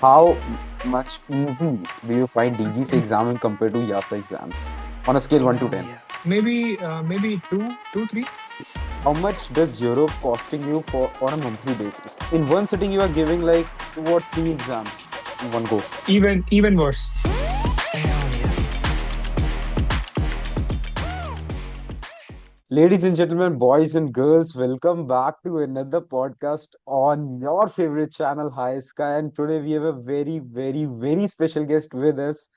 much easy do you find DGC exam in compared to EASA exams on a scale 1 to 10? Yeah. Maybe two, three. How much does Europe costing you for on a monthly basis? In one sitting, you are giving like two or three exams in one go. Even worse. Damn, yeah. Ladies and gentlemen, boys and girls, welcome back to another podcast on your favorite channel, High Sky. And today we have a very, very, very special guest with us,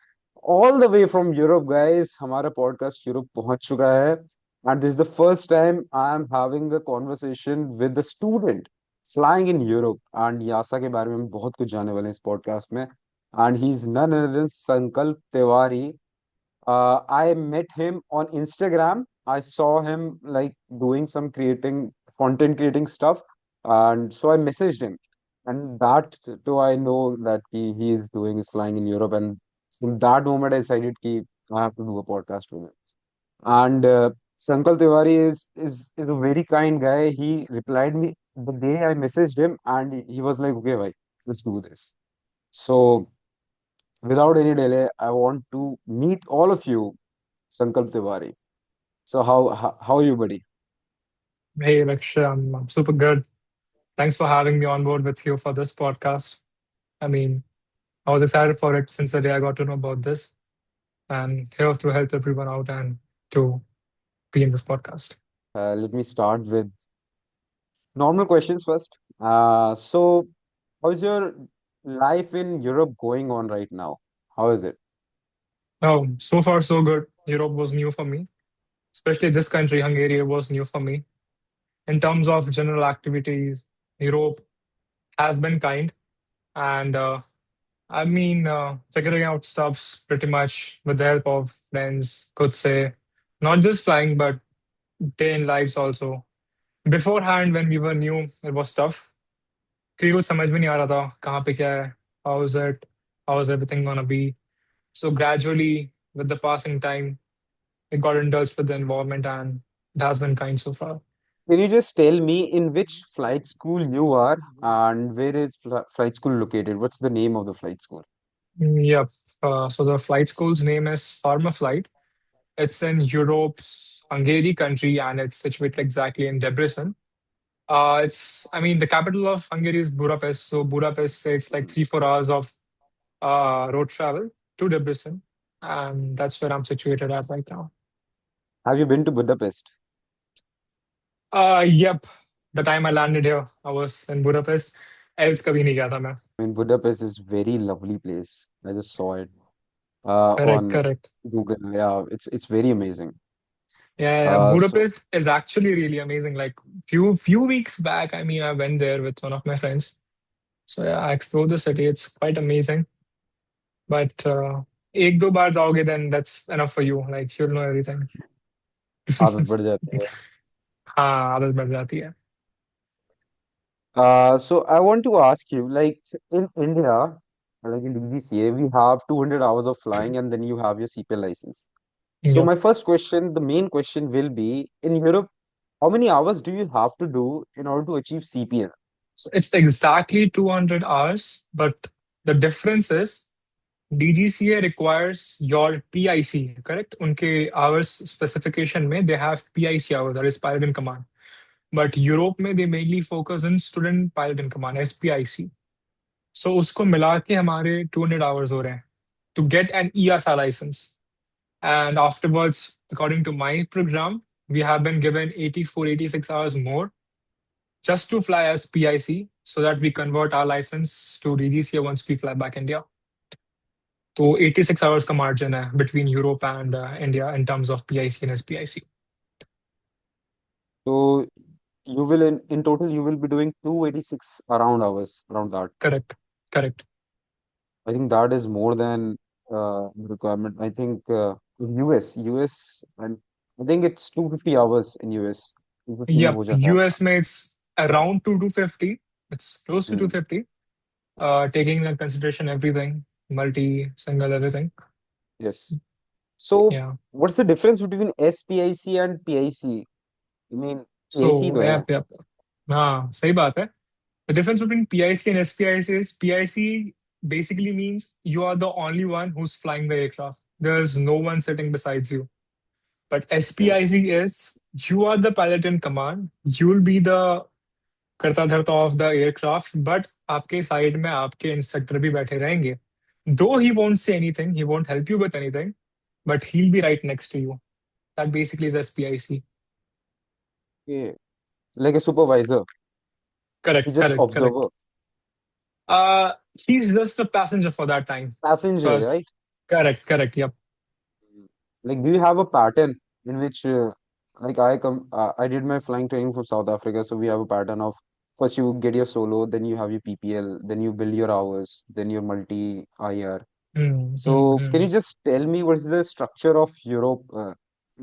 all the way from Europe, guys. हमारा podcast Europe पहुंच चुका है. And this is the first time I am having a conversation with a student flying in Europe. And यासा के बारे में हम बहुत कुछ जानने वाले हैं इस podcast में. And he's none other than Sankalp Tiwari. I met him on Instagram. I saw him like doing some creating content creating stuff, and so I messaged him. And that too, I know that he is doing is flying in Europe. And from that moment, I decided that I have to do a podcast with him. And Sankal Tiwari is a very kind guy. He replied me the day I messaged him, and he was like, "Okay, bhai, let's do this." So without any delay, I want to meet all of you, Sankalp Tiwari. So how are you, buddy? Hey, Lakshya, I'm super good. Thanks for having me on board with you for this podcast. I mean, I was excited for it since the day I got to know about this, and here to help everyone out and to be in this podcast. Let me start with normal questions first. So how's your life in Europe going on right now? How is it? Oh, so far so good. Europe was new for me, especially this country, Hungary, was new for me. In terms of general activities, Europe has been kind, and figuring out stuffs pretty much with the help of friends, could say, not just flying, but day in lives also. Beforehand, when we were new, it was tough. क्योंकि कुछ समझ में नहीं आ रहा था कहाँ पे क्या है, how is it, how is everything gonna be. So gradually, with the passing time, it got indulged with the environment and it has been kind so far. Can you just tell me in which flight school you are and where is flight school located? What's the name of the flight school? Yep. So the flight school's name is Pharma Flight. It's in Europe's Hungary country and it's situated exactly in Debrecen. The capital of Hungary is Budapest. So Budapest, it's like 3, 4 hours of road travel to Debrecen. And that's where I'm situated at right now. Have you been to Budapest? Yep. The time I landed here, I was in Budapest. Else kabhi nahi gaya tha main. I mean, Budapest is very lovely place. I just saw it Correct, on correct. Google. Yeah, it's very amazing. Yeah, So Budapest is actually really amazing. Like few weeks back, I went there with one of my friends. So yeah, I explored the city. It's quite amazing. But एक दो बार जाओगे, then that's enough for you. Like you'll know everything. आदत पड़ जाती है. हाँ, आदत बढ़ जाती है. So I want to ask you, like in India, like in DGCA, we have 200 hours of flying and then you have your CPL license. So Yep. my first question, the main question will be, in Europe, how many hours do you have to do in order to achieve CPL? So it's exactly 200 hours, but the difference is DGCA requires your PIC, correct? उनके hours specification में they have PIC hours, that is pilot in command. But Europe में they mainly focus on student pilot in command, SPIC. So उसको मिला के हमारे 200 hours हो रहे हैं to get an EASA license. And afterwards, according to my program, we have been given 84, 86 hours more just to fly as PIC so that we convert our license to DGCA once we fly back India. So 86 hours का margin है between Europe and India in terms of PIC and SPIC. So you will in total you will be doing 286 around hours around that. Correct. Correct. I think that is more than requirement. I think US and I think it's 250 hours in US. 250 में Yep. हो जाता है US अपना. में it's around 250. It's close to Hmm. 250. Taking into consideration everything, multi, single, everything. Yes. So Yeah. what's the difference between SPIC and PIC? I mean, AC So तो है. yep, yep. हाँ, सही बात है. The difference between PIC and SPIC is PIC basically means you are the only one who's flying the aircraft. There's no one sitting besides you. But Okay. SPIC is you are the pilot in command. You'll be the करता धरता of the aircraft, but आपके side में आपके instructor भी बैठे रहेंगे. Though he won't say anything, he won't help you with anything, but he'll be right next to you. That basically is SPIC. Okay. Like a supervisor. He's Correct, just correct, correct. observer. He's just a passenger for that time. Passenger, Because right? correct, correct, yep. Like, do you have a pattern in which, like, I did my flying training from South Africa, so we have a pattern of first you get your solo, then you have your PPL, then you build your hours, then your multi IR. Hmm, hmm, So, can you hmm. just tell me what is the structure of Europe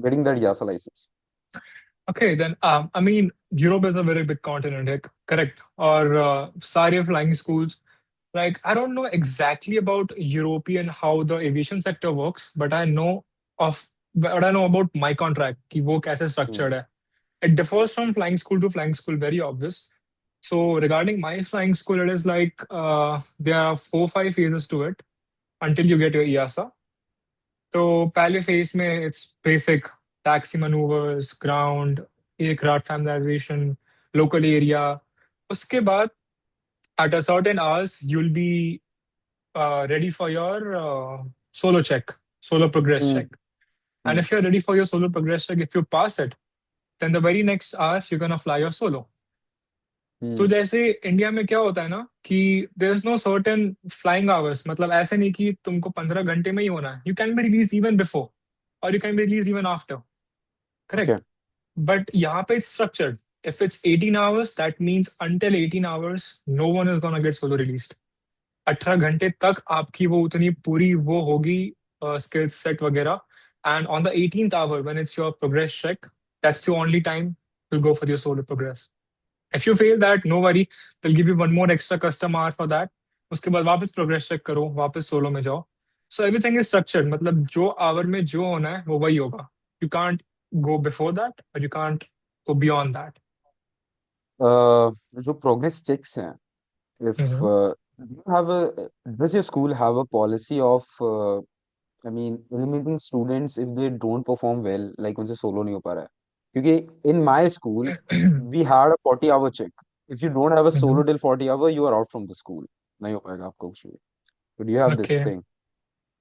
getting that EASA license? Okay, then I mean Europe is a very big continent, correct? Or सारे flying schools. Like I don't know exactly about European how the aviation sector works, of but I know about my contract कि वो कैसे Hmm. structured है. It differs from flying school to flying school, very obvious. So regarding my flying school, it is like there are 4 5 phases to it until you get your EASA. तो पहले फेज में it's basic taxi manoeuvres ground aircraft familiarisation local area उसके बाद at a certain hours you'll be ready for your solo check solo progress Hmm. check and Hmm. if you're ready for your solo progress check if you pass it then the very next hour you're gonna fly your solo तो Hmm. जैसे India में क्या होता है ना कि there is no certain flying hours मतलब ऐसे नहीं कि तुमको 15 घंटे में ही होना है you can be release even before or you can be release even after Okay. Correct but यहाँ पे it's structured if it's 18 hours that means until 18 hours no one is gonna get solo released 18 घंटे तक आपकी वो उतनी पूरी वो होगी स्किल्स सेट वगैरह and on the 18th hour when it's your progress check that's the only time to go for your solo progress. If you fail that, no worry, they'll give you one more extra custom hour for that. उसके बाद वापस progress check करो वापस solo में जाओ so everything is structured मतलब जो our में जो होना है वो वही होगा you can't go before that और you can't go beyond that जो progress checks हैं, if hmm do you have a does your school have a policy of I mean, eliminating students if they don't perform well, like उनसे solo नहीं हो पा रहा है. क्योंकि in my school, we had a 40-hour check. If you don't have a solo till 40 hour, you are out from the school. नहीं हो पाएगा आपका कुछ भी. But you have this okay thing.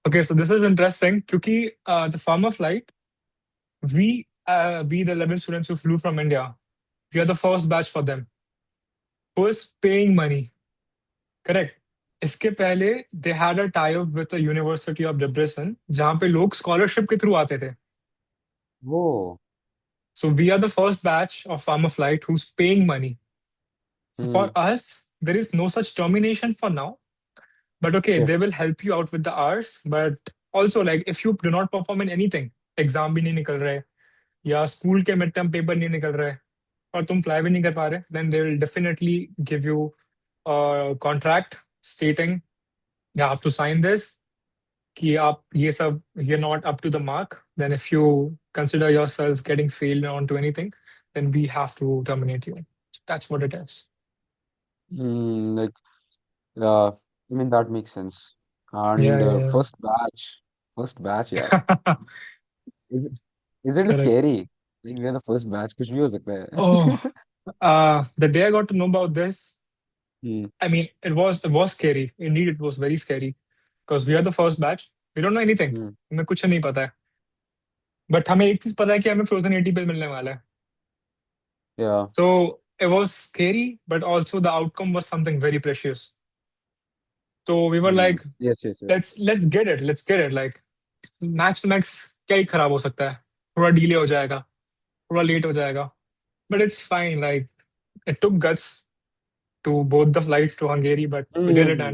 Okay so this is interesting क्योंकि the former flight we we the 11 students who flew from India we are the first batch for them who is paying money correct इसके पहले they had a tie up with the University of Debrecen जहाँ पे लोग scholarship के through आते थे Oh. so we are the first batch of farmer flight who's paying money so Hmm. for us there is no such termination for now but okay Okay. they will help you out with the hours but also like if you do not perform in anything exam भी नहीं निकल रहे या school के mid term paper नहीं निकल रहे और तुम फ्लाई भी नहीं कर पा रहे then they will definitely give you a contract stating you have to sign this कि आप ये सब you're not up to the mark, then if you consider yourself getting failed onto anything, then we have to terminate you. That's what it is. Like, I mean, that makes sense. Yeah, And yeah, first batch, yeah. yeah. Is it, is it Correct. scary? Like, we are the first batch, कुछ भी हो सकता Oh, है. the day I got to know about this, Hmm. I mean, it was scary. Indeed, it was very scary because we are the first batch. We don't know anything. Hmm. हमें कुछ नहीं पता है. But हमें एक चीज पता है कि हमें फ्रोजन 80 पे मिलने वाला है. Yeah. So it was scary, but also the outcome was something very precious. So we were Hmm. like, Yes, yes, yes. let's get it like max to max क्या ही खराब हो सकता है थोड़ा डिले हो जाएगा थोड़ा लेट हो जाएगा but it's fine like it took guts to both the flight to Hungary but we did it Hmm.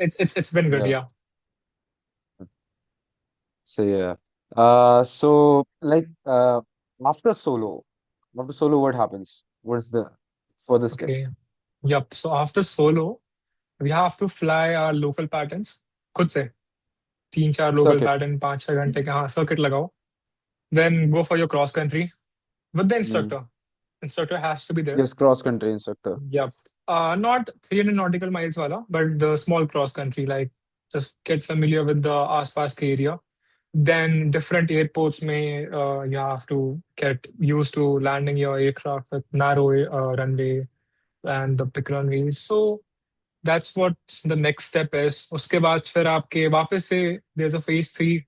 And it's been good Yeah. yeah So yeah. So like after solo, what happens? What's the further step? okay yep so after solo we have to fly our local patterns खुद से 3 4 local Circuit. Pattern 5 6 घंटे के हाँ circuit लगाओ then go for your cross country with the Hmm. instructor has to be there. Yes, cross-country instructor. Yep. Not 300 nautical miles wala, but the small cross country, like just get familiar with the आसपास के area. Then different airports may you have to get used to landing your aircraft with narrow runway and the big runways. So that's what the next step is. उसके बाद फिर आपके वापस से there's a phase three.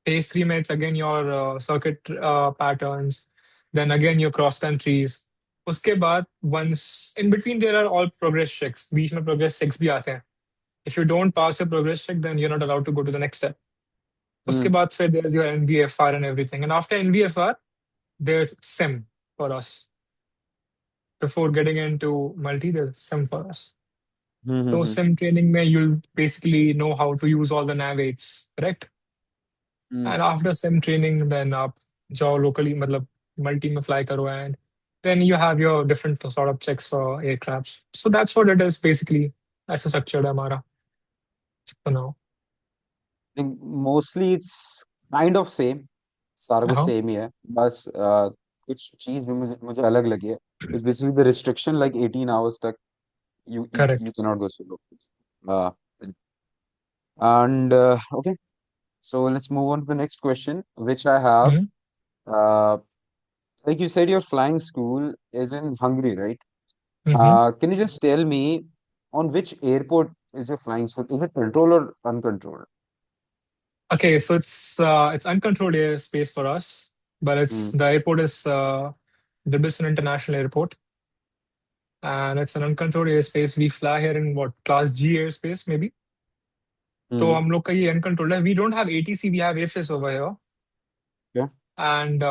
Phase three में it's again your circuit patterns. Then again your cross countries. उसके बाद once in between there are all progress checks. बीच में progress checks भी आते हैं. If you don't pass your progress check, then you're not allowed to go to the next step. उसके Hmm. बाद फिर there's your NVFR and everything. And after NVFR, there's SIM for us. Before getting into multi, there's SIM for us. So Hmm. SIM training में you'll basically know how to use all the nav aids, correct? Hmm. And after SIM training, then आप जाओ locally, मतलब multi में fly करो, and then you have your different sort of checks for aircrafts. So that's what it is basically. ऐसा structured है हमारा for now. I think mostly it's kind of same. सारा कुछ Uh-huh. सेम ही है बस कुछ चीज जो मुझे मुझे अलग लगी है is basically the restriction like 18 hours तक you Correct. cannot go solo. Uh, and okay, so let's move on to the next question, which I have. Mm-hmm. Uh, like you said, your flying school is in Hungary, right? Mm-hmm. Can you just tell me on which airport is your flying school? Is it controlled or uncontrolled? Okay, so it's uncontrolled airspace for us, but it's Hmm. the airport is Debrecen International Airport, and it's an uncontrolled airspace. We fly here in what class G airspace maybe. तो Hmm. हम लोग का ये uncontrolled है. We don't have ATC, we have AFIS over here, Yeah. and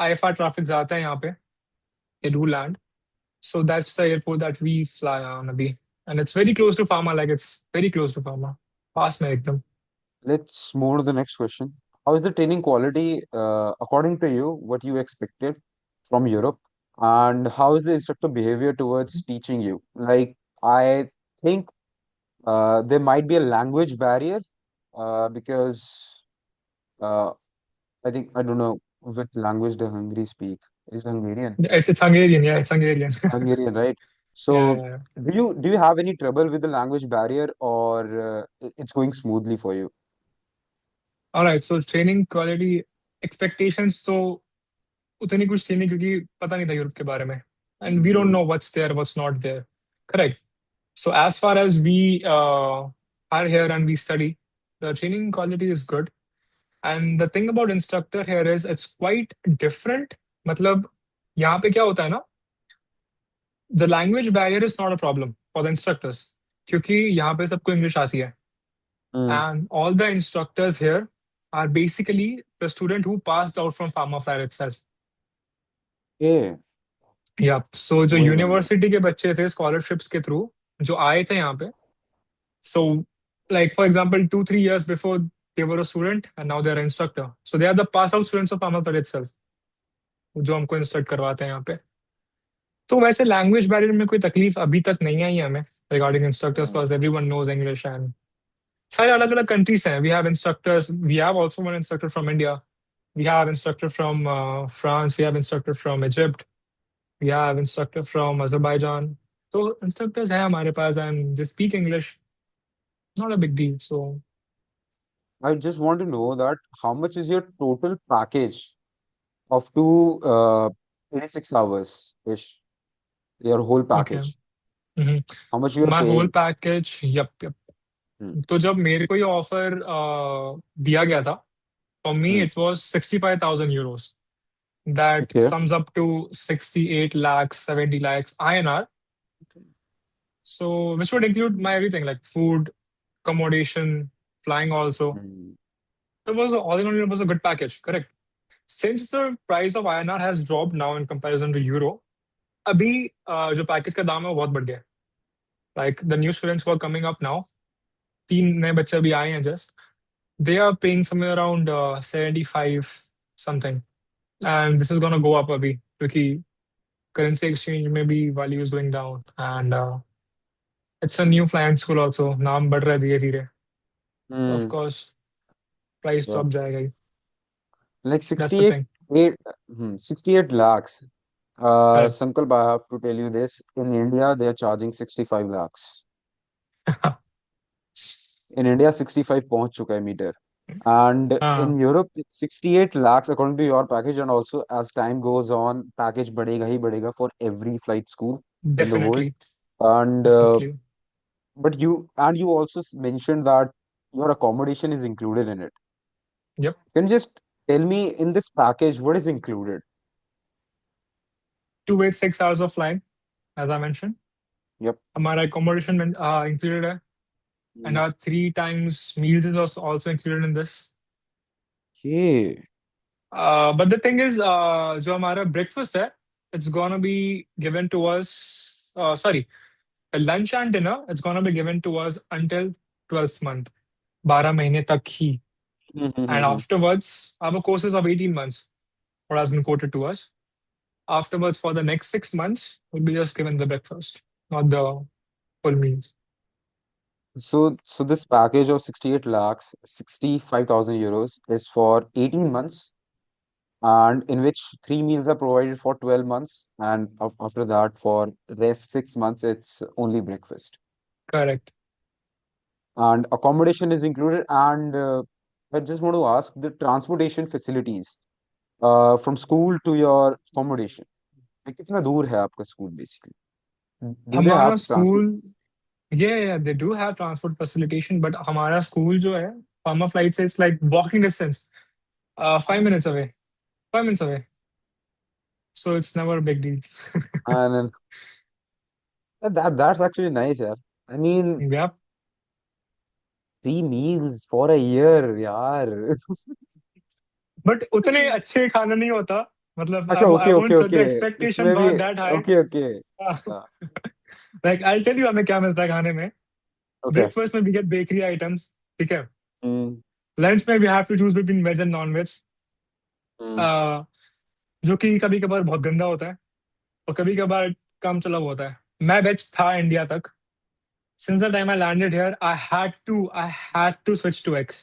IFR traffic जाता है यहाँ पे. They do land, so that's the airport that we fly on अभी, and it's very close to Pharma, like it's very close to Pharma, पास में एकदम. Let's move to the next question. How is the training quality, according to you, what you expected from Europe? And how is the instructor behavior towards teaching you? Like, I think there might be a language barrier because uh, I think, I don't know which language the Hungary speak. Is Hungarian? It's Hungarian, yeah, it's Hungarian. Hungarian, right? Yeah, So, yeah, yeah. do you have any trouble with the language barrier, or it's going smoothly for you? All right, so training quality expectations तो उतनी कुछ थी नहीं क्योंकि पता नहीं था Europe के बारे में, and we don't Hmm. know what's there, what's not there. Correct. So as far as we are here and we study, the training quality is good. And the thing about instructor here is it's quite different. मतलब यहाँ पे क्या होता है ना, the language barrier is not a problem for the instructors क्योंकि यहाँ पे सबको इंग्लिश आती है. Hmm. And all the instructors here are basically the student who passed out from Pharma Fair itself. Okay. या सो जो वही बढ़िया. यूनिवर्सिटी के बच्चे थे स्कॉलरशिप्स के थ्रू जो आए थे यहाँ पे, so like for example 2-3 years before they were a student and now they are instructor, so they are the pass out students of अमर इटसेल्फ जो हमको इंस्ट्रक्ट करवाते हैं यहाँ पे. तो वैसे लैंग्वेज बैरियर में कोई तकलीफ अभी तक नहीं आई है हमें regarding instructors, because everyone knows English and सारे अलग अलग कंट्रीज हैं. We have instructors, we have also one instructor from India, we have instructor from France, we have instructor from Egypt, we have instructor from Azerbaijan. So instructors हैं हमारे पास and they speak English. Not a big deal. So I just want to know that how much is your total package of 86 hours ish, your whole okay. package. Mhm. How much you are My whole paying? package, yep. Hmm. तो जब मेरे को ये offer दिया गया था, for me Hmm. it was 65,000 euros. That Okay. sums up to 68 lakhs, 70 lakhs INR. So which would include my everything like food, accommodation, flying also. Hmm. It was all in all, it was a good package. Correct. Since the price of INR has dropped now in comparison to euro, अभी जो package का दाम है वो बहुत बढ़ गया है. Like the new students who are coming up now, 3 नए बच्चे अभी आए हैं just, they are paying somewhere around 75 something, and this is gonna go up अभी क्योंकि currency exchange में भी value is going down, and it's a new flying school also, नाम बढ़ रहा है धीरे धीरे, so of Hmm. course price तो Yeah. up जाएगा ही. Like That's the 68, thing. 68 lakhs. Correct. Sankalp, I have to tell you this. In India, they are charging 65 lakhs. In India 65 पहुंच चुका है मीटर. And in हाँ, Europe, it's 68 lakhs according to your package. And also, as time goes on, package बढ़ेगा ही बढ़ेगा for every flight school in the world. definitely, And definitely. but you also mentioned that your accommodation is included in it. Yep. Can you just tell me in this package what is included? 2 8 6 hours of flying, as I mentioned. Yep. हमारा accommodation included है, and Mm. our 3 times meals is also included in this. Okay. But the thing is, जो हमारा breakfast है, it's gonna be given to us. Sorry, lunch and dinner, it's gonna be given to us until 12th month, 12 महीने तक ही. And Mm-hmm. afterwards, our course is of 18 months, what has been quoted to us. Afterwards, for the next 6 months, we'll be just given the breakfast, not the full meals. So this package of 68 lakhs, 65,000 euros is for 18 months, and in which three meals are provided for 12 months, and after that, for rest 6 months, it's only breakfast. Correct. And accommodation is included. And I just want to ask the transportation facilities from school to your accommodation. Like, कितना दूर है आपका school basically? Do they हमारा have transport? school, yeah, they do have transport facilitation, but हमारा school जो है, Pharma flight से it's like walking distance, 5 minutes away, 5 minutes away. So it's never a big deal. And that's actually nice, yeah. I mean, Yeah. 3 meals for a year, यार. But उतने अच्छे खाना नहीं होता. मतलब अच्छा, I okay okay won't set okay. the expectation इसमें भी. bar that high. Okay okay. हाँ. Like I'll tell you हमें क्या मिलता है खाने में. ओके. Breakfast में we get bakery items. ठीक है. हम्म. Lunch में we have to choose between veg and non-veg. Hmm. Uh, जो कि कभी कभार बहुत गंदा होता है और कभी कभार काम चला हुआ होता है. मैं वेज था इंडिया तक. Since the time I landed here, I had to switch to eggs.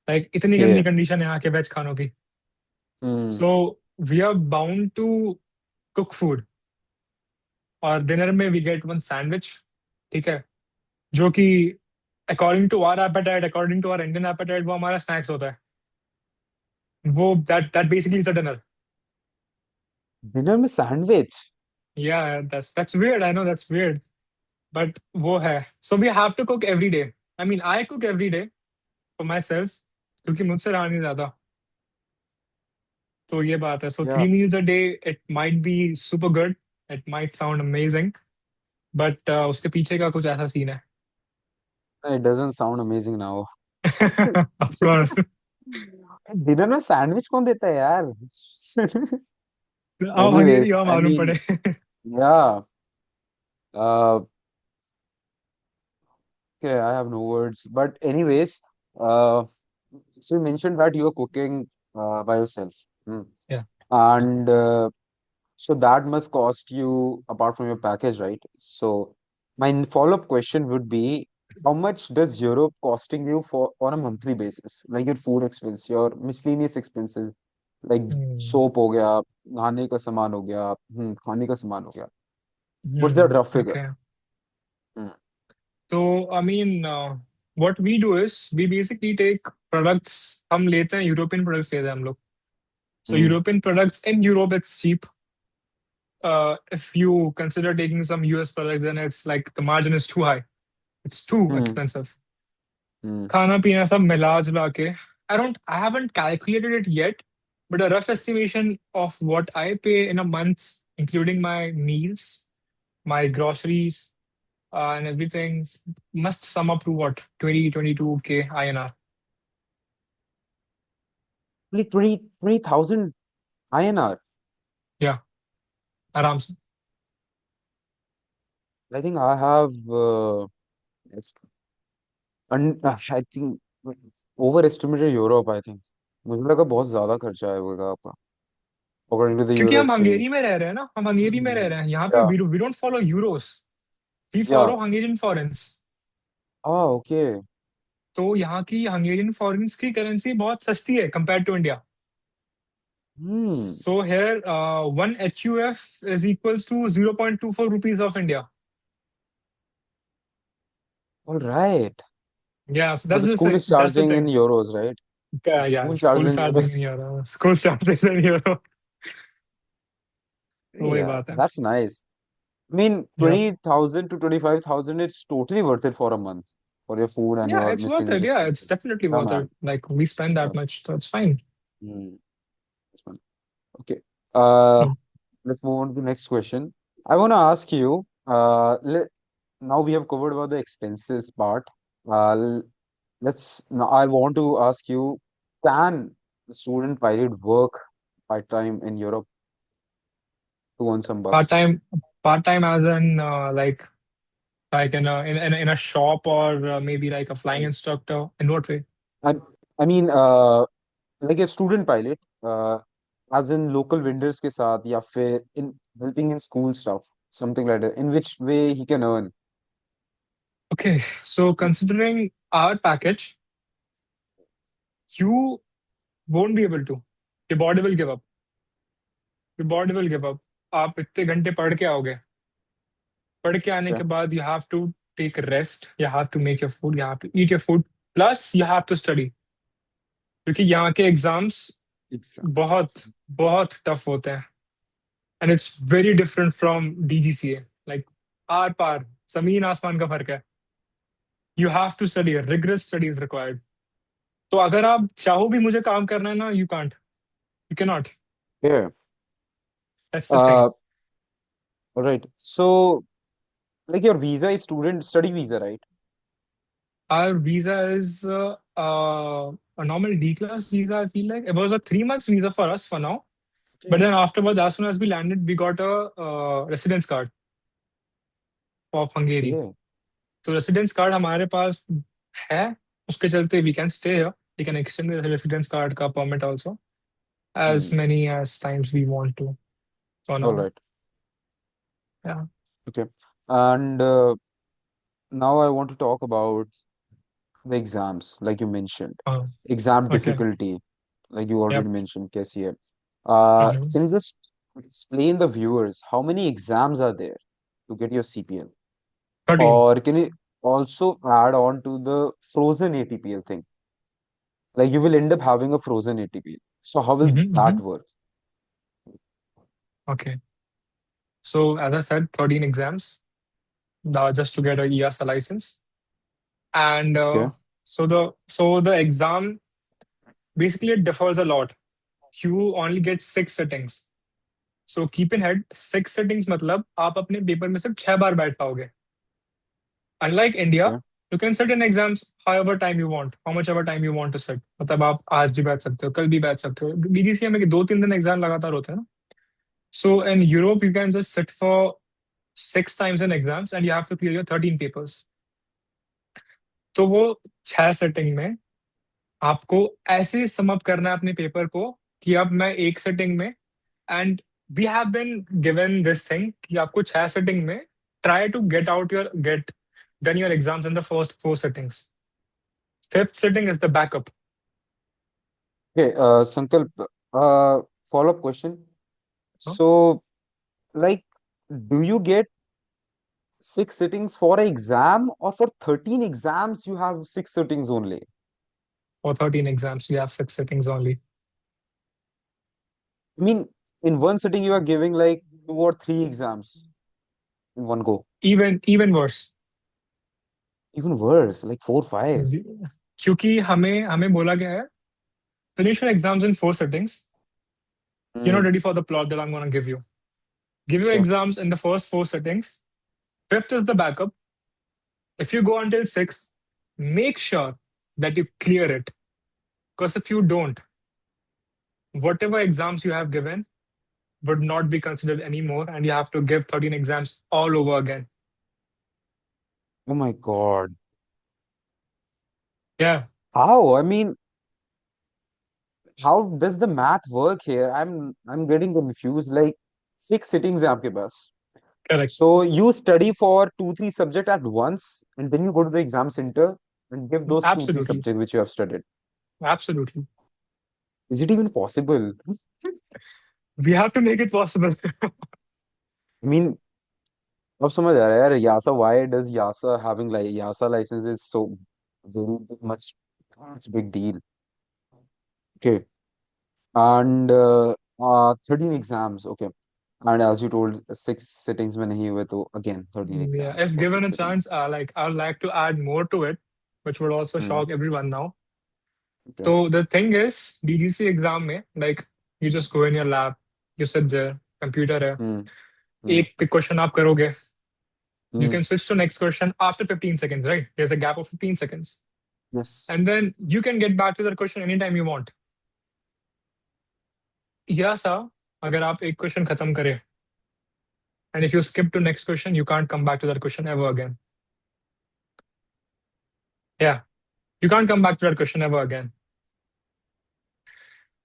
Like इतनी ओके. गंदी कंडीशन है यहाँ के वेज खानों की. हम्म. So we are bound to cook food. और डिनर में वी गेट वन सैंडविच. ठीक है. जो कि according to our apatite, according to our Indian apatite, वो हमारा स्नैक्स होता है. वो that that basically is a dinner. Dinner में सैंडविच. या that's weird, I know that's weird, but वो है. So we have to cook every day. I mean I cook every day for my self, क्योंकि मुझसे रहा नहीं जाता. तो ये बात है. सो या. 3 meals a day, it might be super good, it might sound amazing, but उसके पीछे का कुछ ऐसा सीन है. It doesn't sound amazing now. Of course. Dinner में सैंडविच कौन देता है यार? आप हंगेरी Anyways, हो I मालूम mean, पड़े. yeah. Uh, okay, I have no words. But anyways, uh, so you mentioned that you are cooking by yourself. Hmm. Yeah. And so that must cost you apart from your package, right? So my follow-up question would be, how much does Europe costing you for on a monthly basis? Like your food expense, your miscellaneous expenses, like Hmm. soap हो गया, नहाने का सामान हो गया, खाने का सामान हो गया. What's that Hmm. rough figure? Okay. Hmm. So, I mean, what we do is we basically take products, हम लेते हैं यूरोपियन प्रोडक्ट्स लेते हैं हम लोग. So Hmm. European products in Europe it's cheap. If you consider taking some US products, then it's like the margin is too high. It's too Hmm. expensive. Hmm. खाना पीना सब मिला जुला के, I haven't calculated it yet, but a rough estimation of what I pay in a month, including my meals, my groceries, and everything, must sum up to what, 20 22K INR. Only 20,000 INR. Yeah, आराम से. I think I have I think overestimated Europe, I think. मुझे लगा बहुत ज्यादा खर्चा आएगा आपका according to the क्योंकि euro हम हंगेरी exchange. में रह रहे हैं ना, हम हंगेरी में रह रहे हैं. यहाँ पे Yeah. We don't follow Euros, we Yeah. Follow Hungarian forints. Ah, okay. तो यहाँ की हंगेरियन फॉरेंस की करेंसी बहुत सस्ती है compare to India. Hmm. So here, 1 HUF is equals to 0.24 rupees of India. All right. Yeah, so But that's the the school thing. is That's the charging in thing. euros, right? The Yeah, school charges school in charging in euros. euro. School charges in euro. वही Yeah, बात है. that's nice. I mean, Yeah. 20,000 to 25,000, it's totally worth it for a month for your food and Yeah, your it's worth miscellaneous it. Yeah, it's expenses. definitely Yeah, worth it. man. Like we spend Yeah. that much, so it's fine. Hmm. That's fine. Okay. Uh, Hmm. let's move on to the next question. I want to ask you, now we have covered about the expenses part. Now I want to ask you, can the student pilot work part-time in Europe to earn some Part bucks? time, part time as in like in a shop or maybe like a flying Mm. instructor. In what way? I, I mean, like a student pilot, as in local vendors के साथ या फिर in helping in school stuff, something like that. In which way he can earn? Okay, so considering our package, you won't be able to. Your body will give up. Your body will give up. आप इतने घंटे पढ़ के आओगे. पढ़ के आने Okay. के बाद you have to take a rest. You have to make your food. You have to eat your food. Plus you have to study. क्योंकि यहाँ के एग्जाम्स Exams. बहुत बहुत टफ होते हैं. And it's very different from DGCA. Like are पार जमीन आसमान का फर्क है. You have to study. Rigorous study is required. तो अगर आप चाहो भी मुझे काम करना है ना, you can't. You can not. Yeah. That's the thing. Uh, all right. So, like your visa is student study visa, right? Our visa is a normal D class visa. I feel like it was a 3 months visa for us for now. But Okay. then afterwards, as soon as we landed, we got a residence card of Hungary. Okay. तो residence card हमारे पास है. उसके चलते we can stay here. We can extend the residence card का permit also as Hmm. many as times we want to for All now. right. Yeah. Okay. And now I want to talk about the exams, like you mentioned, Uh, exam okay. difficulty, like you already Yep. mentioned, कैसी है? Mhm. Can you just explain the viewers how many exams are there to get your CPL? 13. Or can you also add on to the frozen ATPL thing? Like you will end up having a frozen ATPL. So how will Mhm, that mhm. work? Okay. So as I said, 13 exams just to get a EASA license. And Okay. so the exam basically it differs a lot. You only get 6 sittings. So keep in head 6 sittings मतलब आप अपने paper में सिर्फ 6 बार बैठ पाओगे. Unlike India, Okay. you can sit in exams however time you want, how much ever time you want to sit. मतलब आप आज भी बैठ सकते हो, कल भी बैठ सकते हो. बीडीसीए में 2-3 दिन एग्जाम लगातार होते हैं ना. So in Europe, you can just sit for 6 times in exams and you have to clear your 13 papers. तो वो 6 सिटिंग में आपको ऐसे सम अप करना है अपने पेपर को कि अब मैं एक सिटिंग में. And we have been given this thing कि आपको 6 सिटिंग में try to get done your exams in the first 4 sittings. Fifth sitting is the backup. Okay. Sankalp, follow-up question. So, like, do you get 6 sittings for an exam or for 13 exams you have 6 sittings only? For 13 exams, we have 6 sittings only. I mean, in one sitting you are giving like 2 or 3 exams in one go. Even worse. Even worse, like 4, 5. क्योंकि हमें हमें बोला गया है finish your exams in 4 sittings. You're not Hmm. ready for the plot that I'm going to give you. Give your Okay. exams in the first 4 sittings. Fifth is the backup. If you go until sixth, make sure that you clear it. Because if you don't, whatever exams you have given would not be considered anymore, and you have to give 13 exams all over again. Oh my God. Yeah, How? I mean, how does the math work here? I'm getting confused. Like 6 sittings है आपके पास. correct. So you study for 2, 3 subjects at once, and then you go to the exam center and give those two, three Absolutely. subjects which you have studied. Absolutely. Is it even possible? We have to make it possible. I mean, अब समझ आ रहा है यार, YASA, why does YASA having like YASA license is so very much big deal. Okay. And 13 exams. Okay. And as you told, six sittings में नहीं हुए तो again 13 Yeah, exams if for given six a chance, sittings. like I would like to add more to it, which would also Hmm. shock everyone now. Okay. So the thing is, DGC exam में, like you just go in your lab, you sit there, computer है, Hmm. Hmm. एक question आप करोगे, you Hmm. can switch to next question after 15 seconds, right? There's a gap of 15 seconds. Yes. And then you can get back to that question anytime you want. या सा अगर आप एक question खत्म करें and if you skip to next question, you can't come back to that question ever again. Yeah, you can't come back to that question ever again.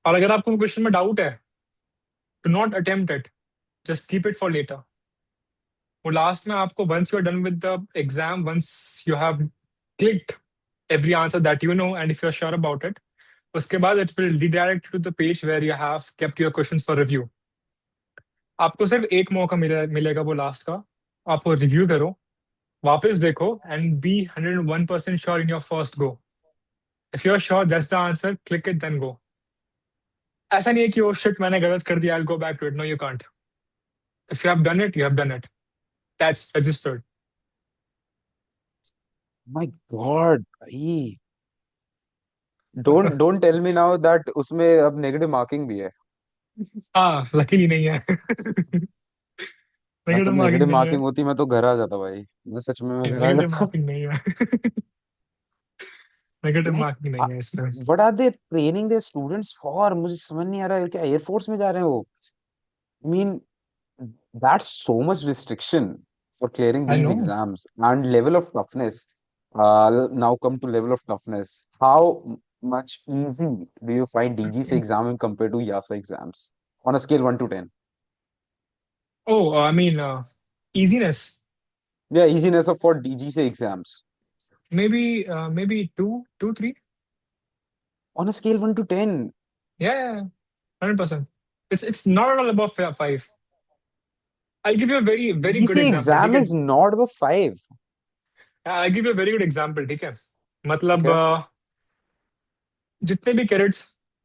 और अगर आपको क्वेश्चन में डाउट है, do not attempt it. Just keep it for later. वो last में आपको once you're done with the exam, once you have clicked every answer that you know and if you're sure about it, उसके बाद it will redirect you to the page where you have kept your questions for review. आपको सिर्फ एक मौका मिलेगा वो last का. आप वो रिव्यू करो, वापस देखो and be 101% sure in your first go. If you are sure that's the answer, click it then go. ऐसा नहीं है कि ओ शिट मैंने गलत कर दिया, I will go back to it. No you can't. If you have done it, you have done it. That's registered. My God, भाई. Don't tell me now that उसमें अब negative marking भी है. हाँ, लकीली नहीं है. मैं नेगेटिव तब मार्किंग नेगेटिव नहीं है. मार्किंग होती मैं तो घर आ जाता भाई. मैं सच में मैं घर आ नेगेटिव जाता. मार्किंग नहीं है. नेगेटिव Like, मार्किंग नहीं है इसमें. what are they training their students for? मुझे समझ नहीं आ रहा है क्या एयरफोर्स में जा रहे हो? I mean, that's so much restriction for clearing I these नो. exams and level of toughness. Now come to level of toughness. How much easy do you find DGC exam when compared to EASA exams on a scale 1 to 10? Oh, I mean, easiness. Yeah, easiness of for DGC exams Maybe two, three. on a scale 1 to 10. Yeah, yeah, 100%. It's not all about five. I'll give you a very very good DGC example. ठीक exam है. is not above 5. I'll give you a very good example. ठीक है. मतलब Okay, जितने भी cadets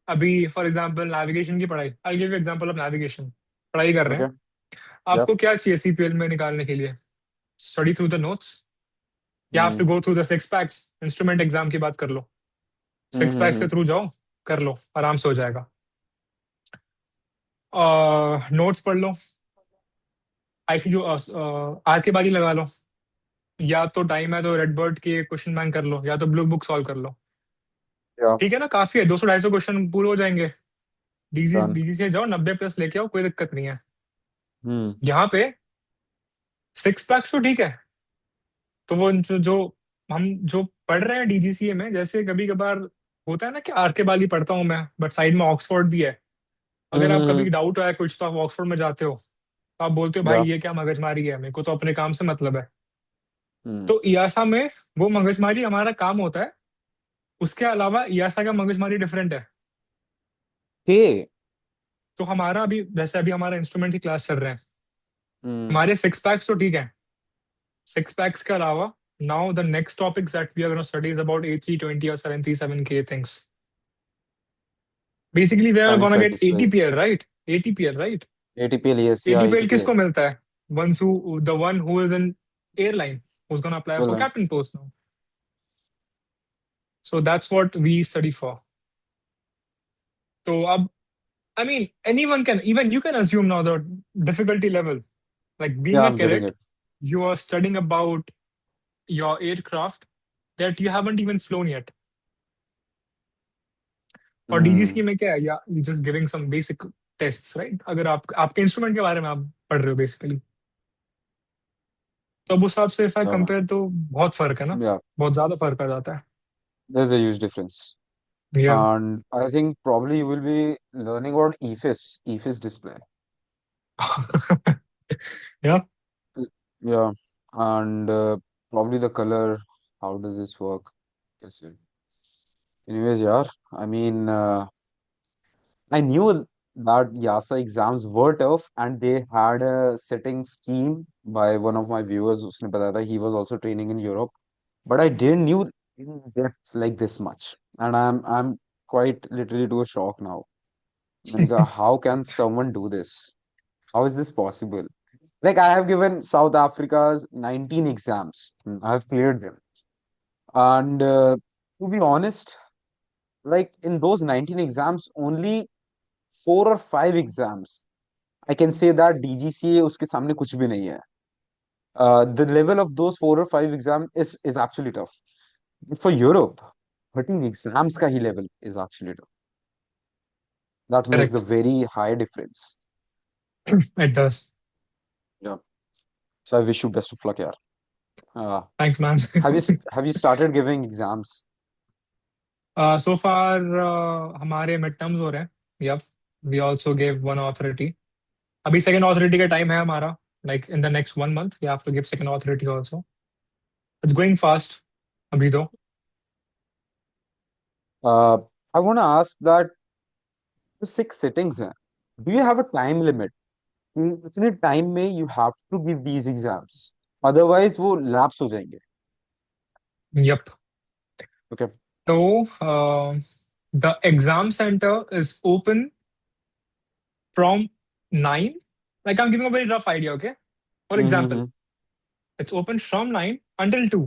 अभी for example navigation की पढ़ाई, I'll give you example of navigation, पढ़ाई कर रहे okay, हैं. yeah. आपको क्या चाहिए सीपीएल में निकालने के लिए? Study through the notes. You have to Hmm. go through the six packs. Instrument exam की बात कर लो. Six packs Mm-hmm. के थ्रू जाओ, कर लो, आराम से हो जाएगा. नोट्स पढ़ लो. आईसी जो आर के बारी लगा लो. या तो टाइम है तो रेड बर्ड के क्वेश्चन बैंक कर लो, या तो ब्लू बुक सॉल्व कर लो. Yeah, ठीक है ना, काफी है, 200-250 क्वेश्चन पूरे हो जाएंगे. DG done. डीजी से जाओ, 90+ लेके आओ, कोई दिक्कत नहीं है. Hmm. यहाँ पे सिक्स पैक्स तो ठीक है. तो वो जो हम जो पढ़ रहे हैं डीजीसीए में, जैसे कभी कभार होता है ना कि आर के बाली पढ़ता हूँ मैं, बट साइड में ऑक्सफोर्ड भी है. अगर आप Mm-hmm. कभी डाउट है कुछ तो आप ऑक्सफोर्ड में जाते हो, तो आप बोलते हो भाई Yeah. ये क्या मगजमारी है, मेरे को तो अपने काम से मतलब है. Hmm. तो इयासा में वो मगजमारी हमारा काम होता है. उसके अलावा इयासा का मगजमारी डिफरेंट है. Hey. तो हमारा अभी जैसे अभी हमारा इंस्ट्रूमेंट की क्लास चल रहे हैं, Hmm. हमारे सिक्स पैक्स तो ठीक है. सिक्स पैक्स के अलावा now the next topics that we are gonna study is about A320 और 737K things. Basically we are Time gonna flight get displays. ATPL right. ATPL right. ATPL, yes, yeah, ATPL ATPL. किसको मिलता है? Once who the one who is in airline who's going to apply Well, for captain post now. So that's what we study for. So I mean, anyone can, even you can assume now the difficulty level. Like being yeah, a I'm getting cadet, it. you are studying about your aircraft that you haven't even flown yet. और Hmm. DGC में क्या है, या just giving some basic tests right. अगर आप आपके instrument के बारे में आप पढ़ रहे हो बेसिकली, तो अब उस हिसाब से इफ आई Yeah, कंपेयर तो बहुत फर्क है ना. yeah, बहुत ज्यादा फर्क आ जाता है. there's a huge difference. या. And I think probably you will be learning about EFIS display. या. Yeah, and probably the color. How does this work? Yes, yeah. Anyways, yeah, I mean, I knew that YASA exams were tough, and they had a setting scheme by one of my viewers. उसने बताया था he was also training in Europe, but I didn't knew. in depth like this much, and I'm quite literally to a shock now. मैंने कहा, how can someone do this? How is this possible? Like I have given South Africa's 19 exams. I have cleared them. And to be honest, like in those 19 exams, only 4 or 5 exams, I can say that DGCA उसके सामने कुछ भी नहीं है. The level of those 4 or 5 exam is actually tough. For Europe, 13 exams का ही level is actually tough. That makes the Correct. very high difference. It does. Yeah. So I wish you best of luck, yaar. Uh, Thanks, man. have you started giving exams? So far, हमारे mid terms हो रहे हैं. Yep. We also gave one authority. अभी second authority का time है हमारा. Like in the next 1 month, we have to give second authority also. It's going fast. अभी तो. Uh, I want to ask that 6 sittings हैं. Do you have a time limit? इतने time में you have to give these exams. Otherwise वो lapse हो जाएंगे. Yep. Okay. So, the exam center is open from 9. Like I'm giving a very rough idea, okay? For example, Mm-hmm. it's open from 9 until 2.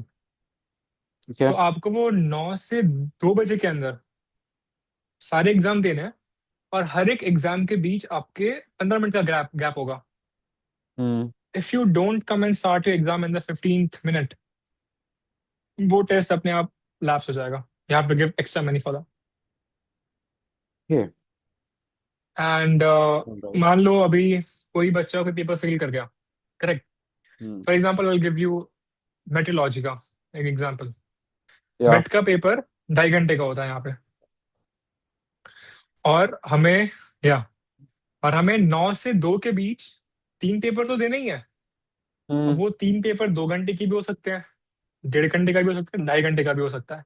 तो Okay. आपको वो 9 से 2 बजे के अंदर सारे एग्जाम देने हैं और हर एक एग्जाम के बीच आपके 15 मिनट का गैप गैप होगा. Mm. If you don't come and start your exam in the 15th minute, वो टेस्ट अपने आप लैप्स हो जाएगा. You have to give extra money for that. Okay. And All right. मान लो अभी कोई बच्चा कोई पेपर फेल कर गया, correct. Mm. For example I will give you metrology का एक एग्जाम्पल. Yeah. मेट का पेपर 2.5 घंटे का होता है यहाँ पे. और हमें या और हमें 9 से 2 के बीच 3 पेपर तो देने ही है. अब Mm. वो 3 पेपर 2 घंटे की भी हो सकते हैं, 1.5 घंटे का भी हो सकता है, 2.5 घंटे का भी हो सकता है.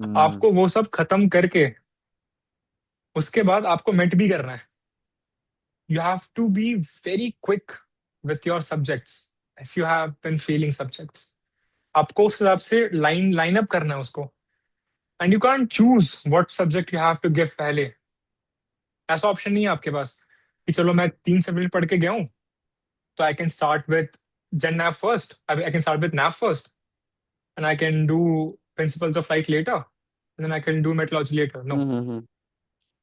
Mm. आपको वो सब खत्म करके उसके बाद आपको मेट भी करना है. You have to be very quick with your subjects if you have been failing subjects. आपको उस हिसाब से लाइन अप करना है उसको. And you can choose what subject you have to give पहले. ऐसा ऑप्शन नहीं है आपके पास कि चलो मैं 3 सब्जेक्ट पढ़ के गया हूँ, तो I can start with gen nav first. I can start with nav first, and I can do principles of flight later, and then I can do methodology later. No, Mm-hmm.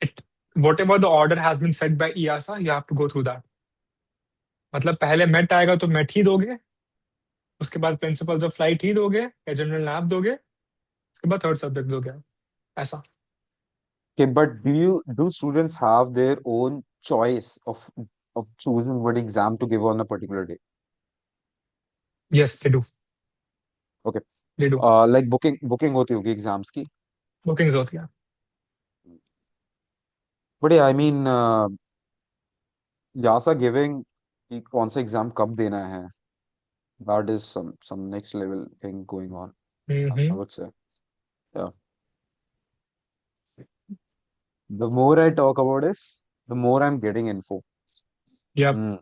it whatever the order has been set by EASA, you have to go through that. मतलब पहले met आएगा तो met ही दोगे, उसके बाद principles of flight ही दोगे या general nap दोगे, उसके बाद थर्ड सब्जेक्ट दोगे, ऐसा. Okay, but do students have their own choice of choosing what exam to give on a particular day? Yes, they do. Okay. They do. Like booking होती होगी exams की. Bookings होती है. But yeah, I mean, EASA giving कि कौन सा exam कब देना है, that is some next level thing going on, I hmm. would say. Yeah. The more I talk about this, the more I'm getting info. Yep. Hmm.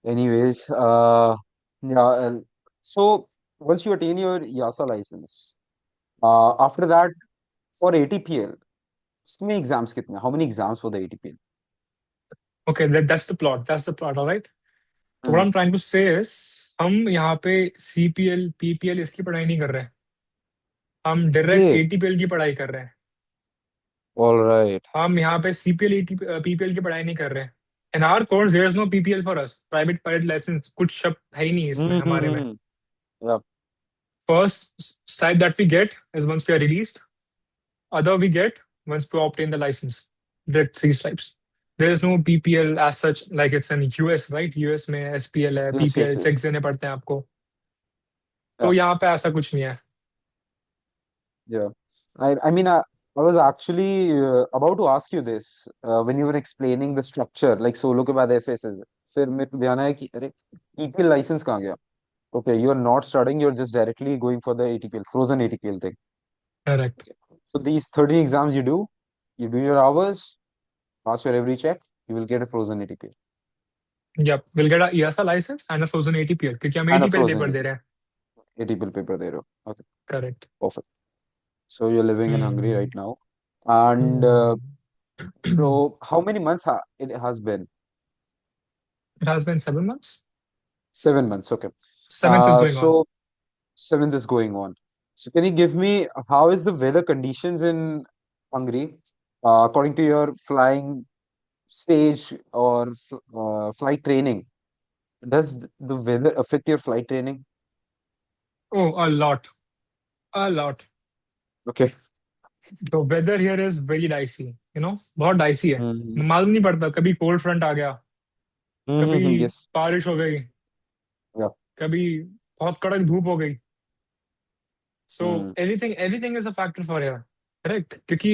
Anyways, yeah. So once you attain your YASA license, after that for ATPL, उसमें exams कितने? How many exams for the ATPL? Okay, that's the plot. That's the plot, all right? So what Hmm. I'm trying to say is, हम यहाँ पे CPL PPL इसकी पढ़ाई नहीं कर रहे हैं. हम डायरेक्ट Okay. ATPL की पढ़ाई कर रहे हैं. All right. हम यहाँ पे CPL PPL की पढ़ाई नहीं कर रहे हैं. In our course, there is no PPL for us. Private pilot license कुछ शब्द है ही नहीं इसमें हमारे में. Mm-hmm. Yeah. First type that we get is once we are released. Other we get once we obtain the license. Direct 3 stripes. There is no PPL as such, like it's in US, right? US में SPL है, Yes, yes, PPL checks yes. देने पड़ते हैं आपको. तो Yeah. यहाँ पे ऐसा कुछ नहीं है. Yeah. I mean, I was actually about to ask you this when you were explaining the structure, like solo के बाद ऐसे ऐसे फिर मेरे को ध्यान आया कि अरे EPL license कहाँ गया? Okay, you are not studying, you're just directly going for the ATPL, frozen ATPL thing. Correct. So these 30 exams you do your hours, pass your every check, you will get a frozen ATPL Yep. We'll get a EASA license and a frozen ATPL क्योंकि हम and a ATPL frozen paper they ATPL. रहे हैं. ATPL paper दे रहे हो? Okay, Correct. perfect. So you're living in Hungary Hmm. right now, and Hmm. so how many months it has been? It has been 7 months. 7 months. Okay. Seventh is going on. So seventh is going on. So can you give me how is the weather conditions in Hungary, according to your flying stage or flight training? Does the weather affect your flight training? Oh, a lot. A lot. Okay. The weather here is very dicey. बहुत dicey है. Mm-hmm. मालूम नहीं पड़ता, कभी cold front आ गया, कभी Mm-hmm. Yes. बारिश हो गई, Yeah. कभी बहुत कड़क धूप हो गई. Mm. So everything is a factor for here. Correct? क्योंकि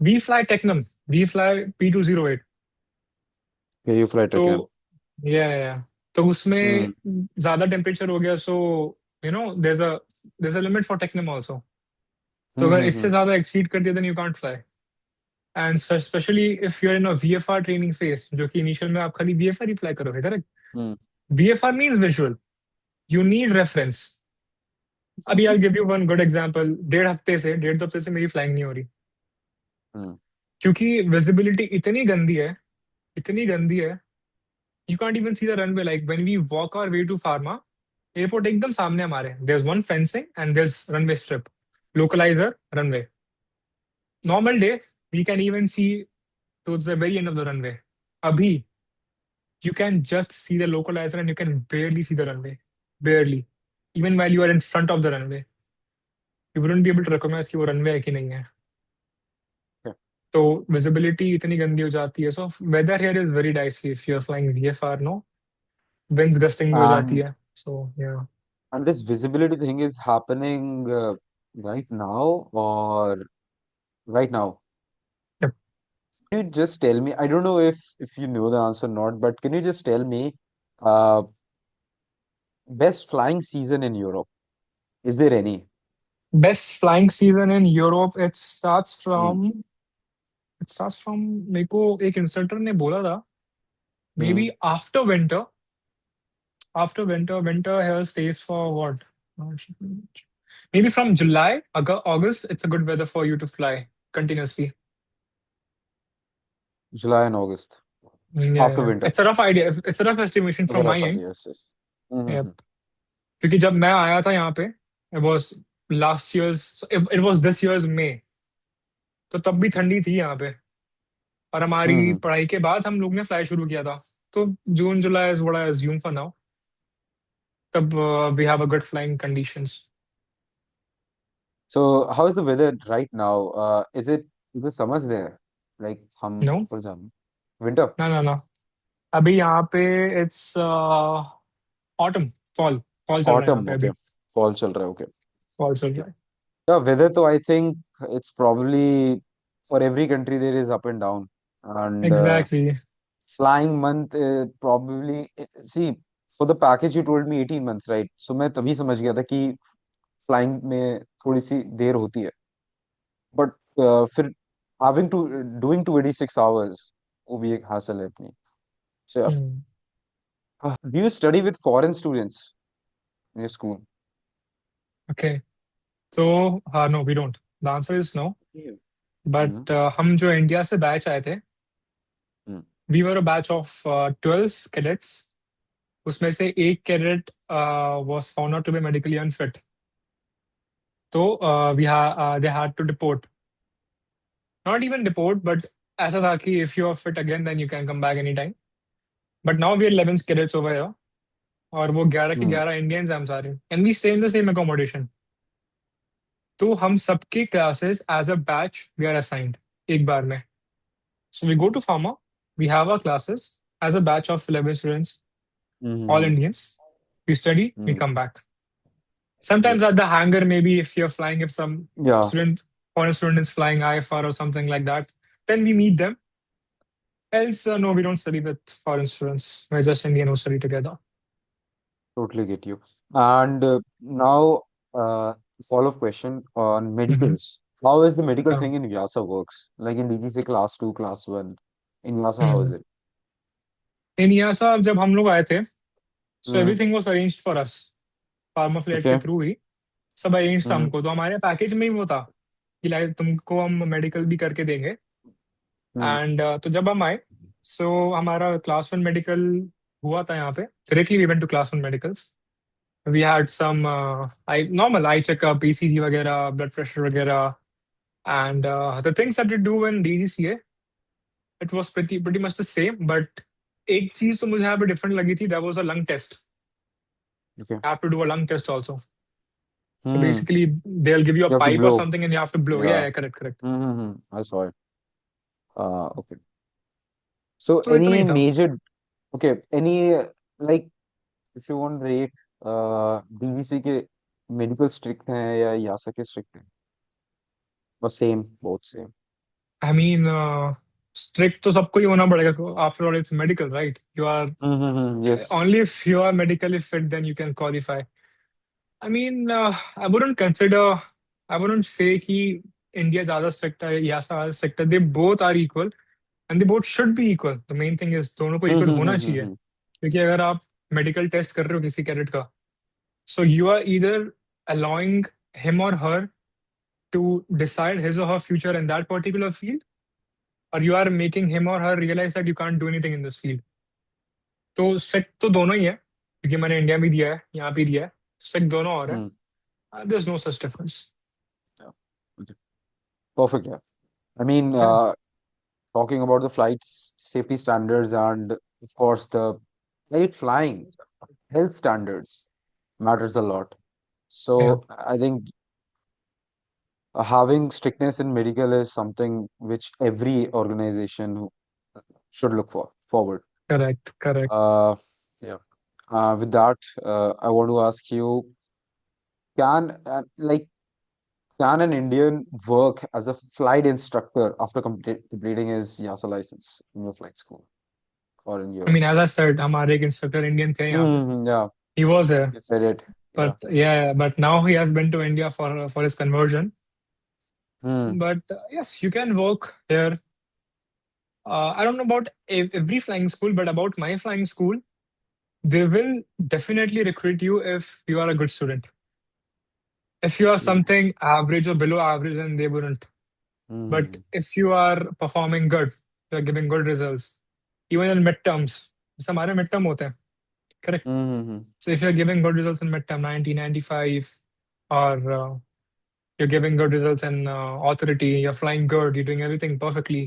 we fly Technam, we fly P208. Okay, you fly again. तो yeah. तो उसमें Mm. ज्यादा टेम्परेचर हो गया, सो there's a limit for Technam also. तो अगर Mm-hmm. इससे ज्यादा एक्सीड कर दिया, then you can't fly. And especially if you're in a VFR training phase, जो कि इनिशियल में आप खाली VFR ही फ्लाई करोगे, correct? Mm. VFR means visual. You need reference. अभी I'll give you one good example. 1.5 हफ्ते से मेरी फ्लाइंग नहीं हो रही, Mm. क्योंकि विजिबिलिटी इतनी गंदी है. You can't even see the runway. Like when we walk our way to Pharma, airport एकदम सामने हमारे. There's one fencing and there's runway strip. Localizer, runway. Normal day, we can even see towards the very end of the runway. Abhi, you can just see the localizer and you can barely see the runway. Barely. Even while you are in front of the runway. You wouldn't be able to recognize कि वो runway है कि नहीं है. Yeah. तो visibility इतनी गंदी हो जाती है. So weather here is very dicey if you're flying VFR, no? Winds gusting भी हो जाती And है. So yeah. and this visibility thing is happening right now or right now? Yep. Can you just tell me? I don't know if you know the answer or not, but can you just tell me uh best flying season in Europe? Is there any? Best flying season in Europe, Hmm. it starts from मेरे को एक instructor ने बोला था, maybe Hmm. winter here stays for what? March, maybe from July, August, it's a good weather for you to fly continuously. July and August after Yeah. winter. It's a rough idea. It's a rough estimation Okay, from my rough end. idea. Yes, yes. Mm-hmm. Yep. क्योंकि जब मैं आया था यहाँ पे, it was last year's, so it was this year's May. तो तब भी ठंडी थी यहाँ पे, और हमारी Mm-hmm. पढ़ाई के बाद हम लोग ने फ्लाई शुरू किया था. तो जून जुलाई is what I assume for now. तब we have a good flying conditions. So how is the weather right now? Is it summer there? Like हम No, ऊपर जाना winter, no. अभी यहाँ पे it's autumn, fall, fall चल रहा है यहाँ autumn. पे Okay, अभी. fall चल रहा है. Okay. fall चल Okay. रहा है. Yeah, weather. So I think it's probably for every country there is up and down, and Exactly. flying month probably see for the package you told me 18 months, right? So मैं तभी समझ गया था कि flying में थोड़ी सी देर होती है. But फिर having to doing 26 hours वो भी एक हासिल है अपनी. So yeah. Hmm. Do you study with foreign students in your school? Okay. So no, we don't. The answer is no. Yeah. But Mm-hmm. हम जो इंडिया से बैच आए थे, Mm. we were a batch of 12 cadets. उसमें से एक cadet was found out to be medically unfit. तो they had to deport. Not even deport, but ऐसा था कि if you are fit again, then you can come back anytime. But now we are 11 cadets over here. और वो 11 के Mm. 11 Indians हैं हम सारे. And we stay in the same accommodation. तो हम सबके classes as a batch we are assigned एक बार में. So we go to Pharma, we have our classes as a batch of 11 students, all Mm-hmm. Indians. We study, we Mm. come back. Great. Sometimes at the hangar, maybe if you're flying, if some Yeah, foreign student is flying IFR or something like that, then we meet them. Else, no, we don't study with foreign students. We're just Indian who study together. totally get you. And now, follow-up question on Mm-hmm. medicals. How is the medical Oh. thing in EASA works? Like in DGC class 2, class 1. In EASA, how is Hmm. it? In EASA, जब हम लोग आए थे, so Mm. everything was arranged for us. Pharma flight के Okay. through ही. सब arrange था हम्म हमको, तो हमारे पैकेज में ही वो था कि लाइक तुमको हम मेडिकल भी करके देंगे। हम्म एंड तो जब हम आए, सो हमारा क्लास वन मेडिकल हुआ था यहाँ पे। Directly we went to class one medicals. We had some eye normal eye checkup, ECG वगैरह, ब्लड प्रेशर वगैरह। And the things that you do in DGCA, it was pretty much the same, but एक चीज तो मुझे यहाँ पे different लगी थी, that was a lung test. okay You have to do a lung test also. So hmm basically, they'll give you a you have to pipe or blow. something and you have to blow. Yeah, Yeah. yeah, correct, correct. I saw it. Okay. So तो इतना ही any था। major, okay, any like if you want to rate DVC के medical strict हैं या यासा के strict हैं, or same, both same. I mean strict तो सबको ही होना पड़ेगा, after all it's medical, right? You are Yes. only if you are medically fit then you can qualify. I mean, I wouldn't consider, I wouldn't say कि India ज़्यादा strict है या ज़्यादा strict है. They both are equal and they both should be equal. The main thing is दोनों को equal होना चाहिए, क्योंकि अगर आप मेडिकल टेस्ट कर रहे हो किसी कैडेट का, so you are either allowing him or her to decide his or her future in that particular field, or you are making him or her realize that you can't do anything in this field. तो strict तो दोनों ही है, क्योंकि मैंने India में दिया है, यहाँ भी दिया है, स्ट्रिक्ट दोनों और है। Hmm. There is no such difference. Yeah. Okay. Perfect. Yeah. I mean, talking about the flight safety standards and of course the like flying health standards matters a lot. या So I think having strictness in medical is something which every organization should look for forward. Correct correct. Uh, yeah. With that, I want to ask you, can like can an Indian work as a flight instructor after completing his YASA license in your flight school or in I Europe? Mean as I said, हमारे एक instructor Indian थे यहाँ पे। Yeah, he was here, you said it. Yeah. But या but now he has been to India for his conversion. Hmm. But yes, you can work here. I don't know about every flying school, but about my flying school, they will definitely recruit you if you are a good student. If you are something average or below average, then they wouldn't. But Hmm. if you are performing good, you are giving good results, even in midterms, जैसे हमारे midterm होते हैं, correct? Hmm. So if you're giving good results in midterm, 90, 95, or you're giving good results in authority, you're flying good, you're doing everything perfectly,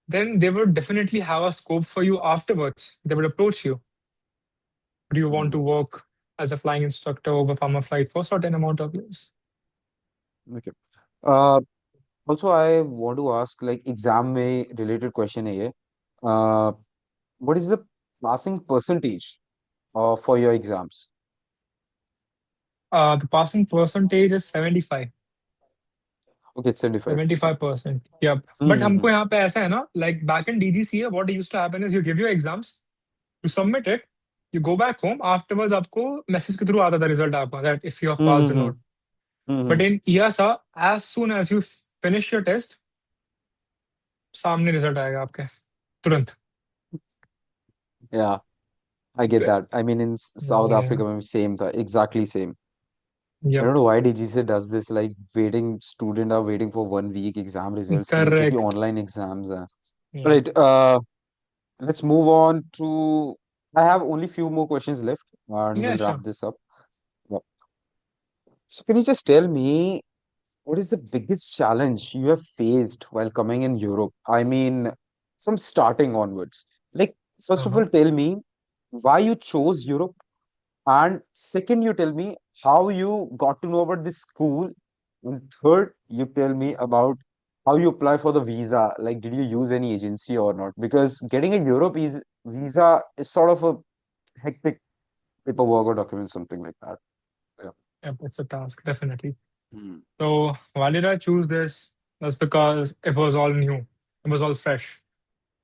then they would definitely have a scope for you afterwards. They would approach you. Do you want Hmm. to work as a flying instructor or perform a flight for a certain amount of years? Okay. Uh, Also, I want to ask like exam में related question है ये. Uh, what is the passing percentage for your exams? The passing percentage is 75. Okay, it's 75. Okay. 75%. Yep. But Mm-hmm. हमको यहाँ पे ऐसा है ना, like back in DGCA, what used to happen is you give your exams, you submit it, you go back home. Afterwards, आपको message के through आता था result आपका, that if you have passed or Mm-hmm. not. Mm-hmm. But in EASA, as soon as you finish your test, सामने result आएगा आपके तुरंत। Yeah, I get So, that. I mean, in South yeah. Africa, maybe same, exactly same. I don't Yep. know why DGC does this. Like waiting, student are waiting for 1 week exam results के लिए, जो कि Correct. online exams हैं. Yep. Right. Let's move on to. I have only few more questions left, and Yeah, we'll wrap sure. this up. Yeah. So, can you just tell me what is the biggest challenge you have faced while coming in Europe? I mean, from starting onwards. Like, first of Uh-huh. all, tell me why you chose Europe, and second, you tell me how you got to know about this school, and third, you tell me about how you apply for the visa. Like, did you use any agency or not? Because getting a Europe is visa is sort of a hectic paperwork or document, something like that. Yeah. Yep. It's a task, definitely. Hmm. So why did I choose this? That's because it was all new. It was all fresh.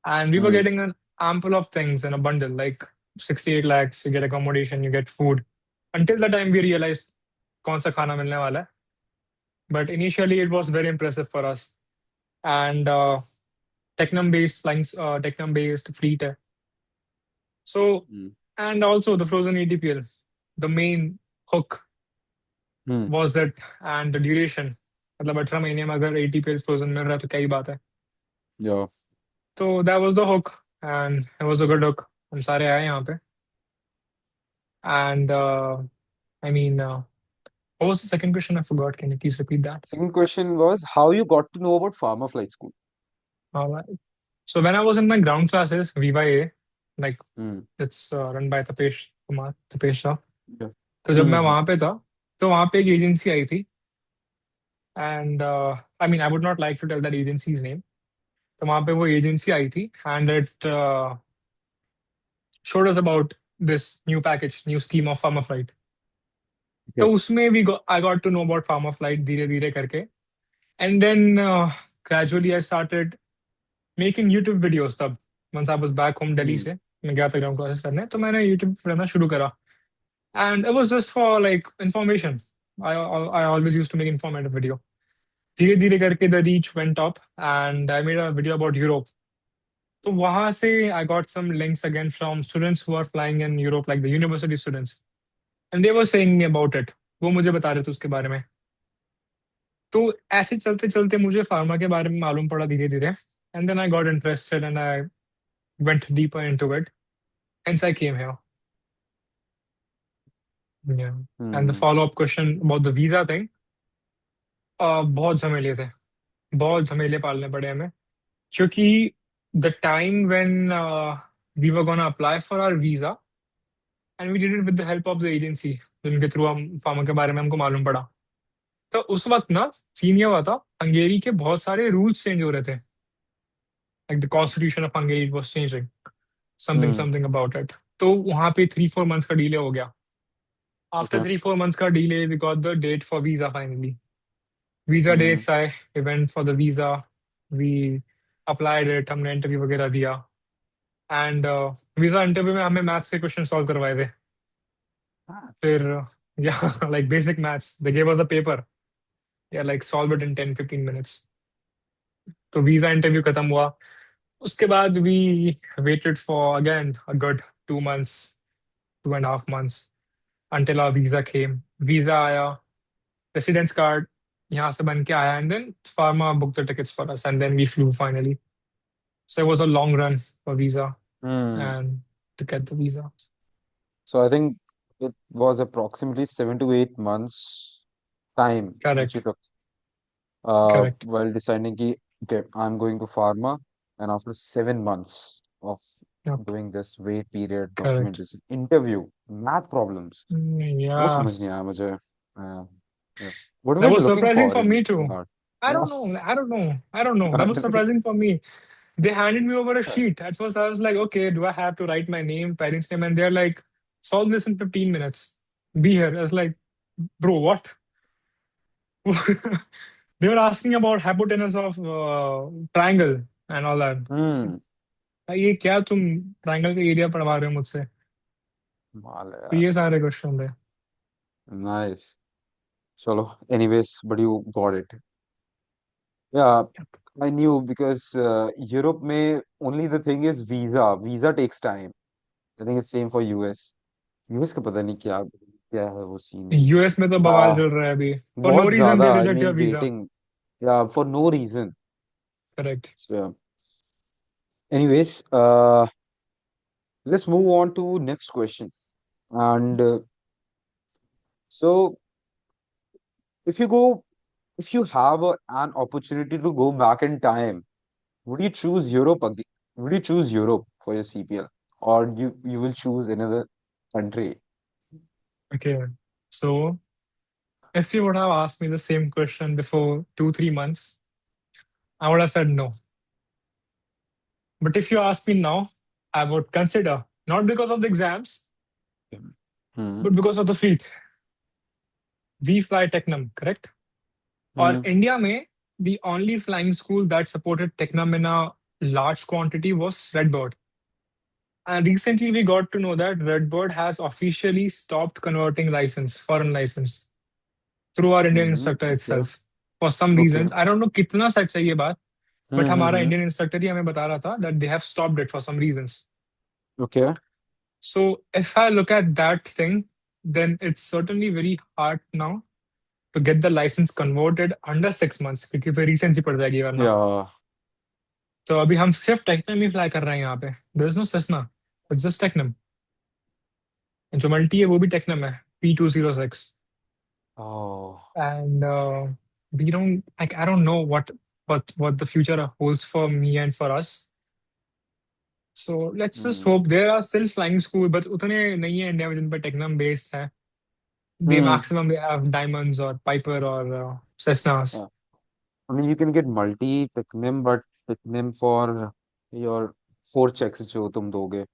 And we were Hmm. getting an ample of things in a bundle, like 68 lakhs, you get accommodation, you get food. Until the time we realized कौन सा खाना मिलने वाला है. But initially it was very impressive for us. And Technum based fleet है. So, Hmm. and also the frozen ATPL, the main hook. Hmm. was it, and the duration. मतलब 18 महीने में अगर 80 पेज फ्रोजन मिल रहा है तो क्या ही बात है. Yeah. तो that was the hook, and it was a good hook. हम सारे आए यहाँ पे, and I mean, what was the second question? I forgot. Can you please repeat that? Second question was how you got to know about Pharma Flight School. All right. So when I was in my ground classes, Viva A, like Hmm. it's run by Tapesh Kumar, Tapesh Shah. Yeah. तो जब मैं Hmm. वहाँ पे था, तो वहाँ पे एक एजेंसी आई थी, and I mean I would not like to tell that agency's name. तो वहाँ पे वो एजेंसी आई थी, and it showed us about this new package, new scheme of Pharma Flight. तो Okay. उसमें I got to know about Pharma Flight धीरे धीरे करके, and then gradually I started making YouTube videos. तब once I was back home Delhi Hmm. से मैं गया था ग्राउंड क्लासेस करने, तो मैंने YouTube करना शुरू करा, and it was just for like information. I always used to make informative video. धीरे धीरे करके the reach went up, and I made a video about Europe. तो वहां से I got some links again from students who are flying in Europe, like the university students, and they were saying me about it. वो मुझे बता रहे थे उसके बारे में. तो ऐसे चलते चलते मुझे फार्मा के बारे में मालूम पड़ा धीरे धीरे, and then I got interested and I went deeper into it. Hence I came here. Yeah. And the Hmm. follow-up question about the visa thing, बहुत झमेले थे, बहुत झमेले पालने पड़े हमें, क्योंकि the time when we were gonna apply for our visa, and we did it with the help of the agency जिनके थ्रू हम फार्मा के बारे में हमको मालूम पड़ा. तो उस वक्त ना सीन ये हुआ था, हंगेरी के बहुत सारे रूल्स चेंज हो रहे थे, like the constitution of Hungary was changing, something Hmm. something about it. तो वहां पे 3-4 months का डिले हो गया. After Okay. 3-4 months का delay, we got the date for visa finally. Visa Hmm. dates आए, we went for the visa, we applied it, हमने interview वगैरह दिया, and visa interview में हमें maths के question solve करवाए थे. फिर That's yeah, like basic maths. They gave us a paper. Yeah, like solve it in 10-15 minutes. तो visa interview खत्म हुआ. उसके बाद we waited for again a good 2 months, 2.5 months until our visa came. Visa आया, residence card यहाँ से बन के आया, and then pharma booked the tickets for us, and then we flew finally. So it was a long run for visa Hmm. and to get the visa. So I think it was approximately 7 to 8 months time which you Correct, took correct. while deciding ki, okay, I'm going to pharma, and after 7 months of Yep, doing this wait period, correct. documentation, interview, math problems, वो Yeah, समझ नहीं आया मुझे. Uh, yeah. What were that you was looking surprising for for in me too. that? I Yeah. don't know. I don't know. I don't know. That was surprising for me. They handed me over a sheet. At first, I was like, okay, do I have to write my name, parents' name? And they're like, solve this in 15 minutes. Be here. I was like, bro, what? They were asking about hypotenuse of triangle and all that. Hmm. ये क्या तुम triangle का area पढ़वा रहे हो मुझसे? Male, तो yaar. ये सारे क्वेश्चन थे. Nice. Chalo. Anyways, but you got it. Yeah, I knew because Europe may only the thing is visa. Visa takes time. I think it's same for US. US का पता नहीं क्या क्या है वो सीन. यूएस में तो बवाल हाँ, चल रहा है अभी. फॉर नो बहुत रीजन ज्यादा. दे I reject your mean, visa. waiting. Yeah, for no reason. Correct. So, yeah. Anyways, let's move on to next question. And so, if you go, if you have an opportunity to go back in time, would you choose Europe again? Would you choose Europe for your CPL, or you will choose another country? Okay. So if you would have asked me the same question before 2-3 months, I would have said no. But if you ask me now, I would consider, not because of the exams, Hmm. but because of the fleet. We fly Technam, correct? Or Hmm. India में the only flying school that supported Technam in a large quantity was Redbird. And recently we got to know that Redbird has officially stopped converting license, foreign license, through our Indian Hmm. instructor Okay. itself. For some Okay. reasons, I don't know कितना सच है ये बात, but हमारा Hmm. Indian instructor ही हमें बता रहा था that they have stopped it for some reasons. Okay. So if I look at that thing, then it's certainly very hard now. to get the license converted under 6 months, क्योंकि फिर recency पड़ जाएगी वरना. Yeah. तो अभी हम सिर्फ टेक्नम ही fly कर रहे हैं यहाँ पे. There is no Cessna, it's just टेक्नम. जो मल्टी है वो भी टेक्नम है, P206. Oh. And we don't like, I don't know what the future holds for me and for us. So let's just Hmm. hope. There are still flying school, but उतने नहीं है India में जिन पर टेक्नम based है. They Hmm. maximum they have diamonds or Piper or Cessnas. Yeah. I mean, you can get multi Pikmin, but Pikmin for your four checks जो तुम दोगे.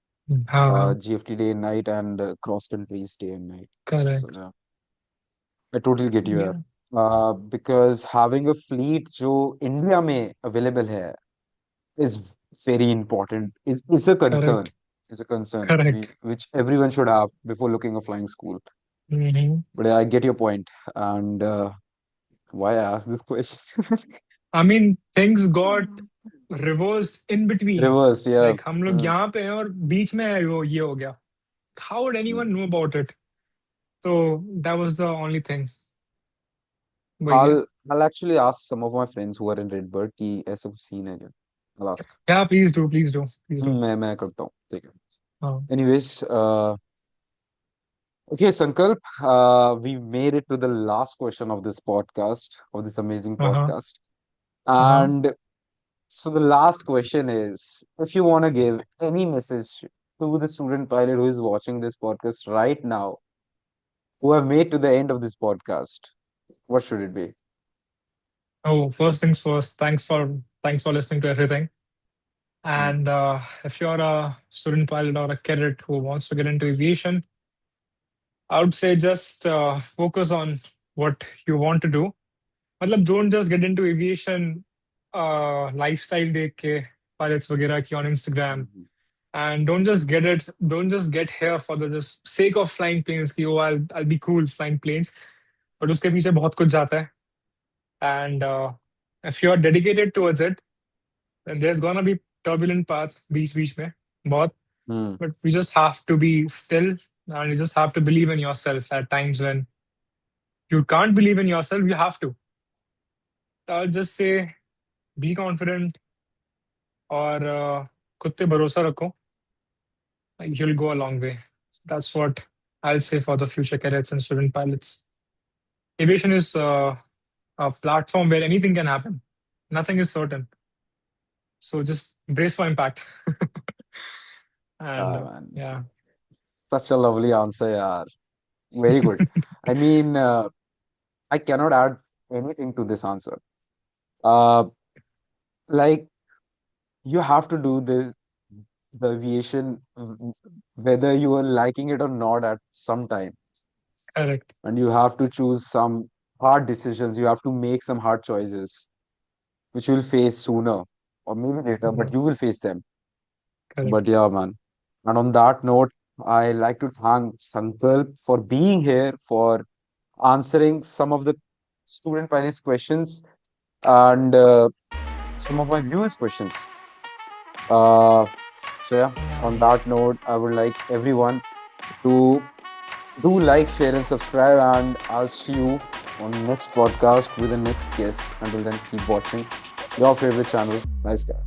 हाँ, GFT day and night and cross countries day and night. So correct. yeah, I totally get you here. Yeah, Because having a fleet जो India में available है is very important. Is a concern. correct, Is a concern correct. which everyone should have before looking a flying school. Hmm. But yeah, I get your point. And why I asked this question? I mean, things got reversed in between. Reversed, yeah. Like हम लोग यहाँ पे हैं और बीच में वो ये हो गया. How would anyone know about it? So that was the only thing. वही है. I'll actually ask some of my friends who are in Redbird कि ऐसा कुछ scene है क्या? I'll ask. Yeah, please do, please do, please do. मैं करता हूँ. ठीक है. हाँ. Anyways, okay, Sankalp, we made it to the last question of this podcast, of this amazing Uh-huh. podcast. Uh-huh. And so the last question is, if you want to give any message to the student pilot who is watching this podcast right now, who have made to the end of this podcast, what should it be? Oh, first things first. Thanks for listening to everything. Mm, And if you're a student pilot or a cadet who wants to get into aviation, I would say just focus on what you want to do. मतलब don't just get into aviation lifestyle देख के pilots वगैरह की on Instagram, mhm, and don't just get here for the just sake of flying planes कि oh I'll be cool flying planes, but उसके पीछे बहुत कुछ जाता है. And if you're dedicated towards it, then there's gonna be turbulent path बीच में बहुत, mm, but we just have to be still, and you just have to believe in yourself at times when you can't believe in yourself, you have to. So I'll just say be confident और खुद पे भरोसा रखो. Like you'll go a long way. That's what I'll say for the future cadets and student pilots. Aviation is a platform where anything can happen. Nothing is certain. So just brace for impact. And man. yeah. Such a lovely answer, yaar. Very good. I mean, I cannot add anything to this answer. Uh, like you have to do this, the aviation, whether you are liking it or not at some time, Correct. and you have to choose some hard decisions. You have to make some hard choices, which you will face sooner or maybe later, but Mhm. you will face them. So, but Correct. yeah, man. And on that note, I like to thank Sankalp for being here, for answering some of the student pilots questions and some of my viewers' questions. Uh, so yeah, on that note, I would like everyone to do like, share, and subscribe. And I'll see you on next podcast with the next guest. Until then, keep watching your favorite channel. Nice guy.